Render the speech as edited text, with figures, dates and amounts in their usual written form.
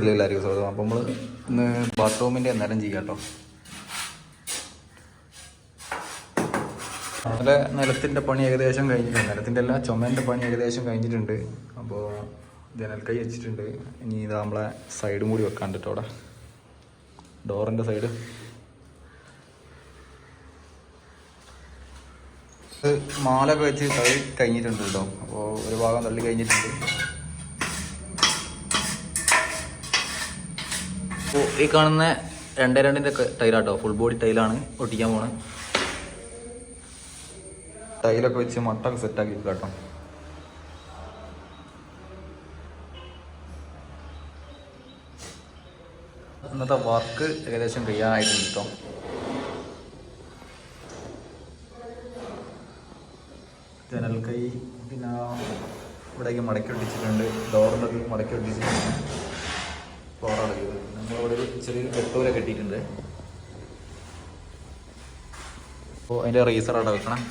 എല്ലാവർക്കും സ്വാഗതം. അപ്പോൾ നമ്മൾ ഇന്ന് ബാത്റൂമിൻ്റെ അന്നേരം ചെയ്യാം കേട്ടോ. അതുപോലെ നിലത്തിൻ്റെ പണി ഏകദേശം കഴിഞ്ഞിട്ടുണ്ട്. നിലത്തിൻ്റെ അല്ല, ചുമേൻ്റെ പണി ഏകദേശം കഴിഞ്ഞിട്ടുണ്ട്. അപ്പോൾ ജനൽക്കൈ വെച്ചിട്ടുണ്ട്. ഇനി ഇതാ നമ്മളെ സൈഡും കൂടി വെക്കാണ്ട് കേട്ടോ. അവിടെ ഡോറിൻ്റെ സൈഡ് മാലൊക്കെ വെച്ച് തള്ളി കഴിഞ്ഞിട്ടുണ്ട് കേട്ടോ. അപ്പോൾ ഒരു ഭാഗം തള്ളി കഴിഞ്ഞിട്ടുണ്ട്. അപ്പോൾ ഈ കാണുന്ന 2.2-ൻ്റെ ടൈലാട്ടോ, ഫുൾ ബോഡി ടൈലാണ് ഒട്ടിക്കാൻ പോണത്. ടൈലൊക്കെ വെച്ച് മട്ടൊക്കെ സെറ്റാക്കി കേട്ടോ. ഇന്നത്തെ വർക്ക് ഏകദേശം കഴിയാനായിട്ടുണ്ട് കേട്ടോ. ജനൽ കൈ പിന്നെ ഇവിടേക്ക് മടക്കി ഒട്ടിച്ചിട്ടുണ്ട്. ഡോറിൻ്റെ മടക്കി ഒട്ടിച്ചിട്ടുണ്ട്. ഫ്ലോറടക്കിയത് നമ്മളിവിടെ ഒരു ചെറിയൊരു കെട്ടൂര കെട്ടിയിട്ടുണ്ട്. അപ്പോൾ അതിൻ്റെ റീസർ അവിടെ വെക്കണം.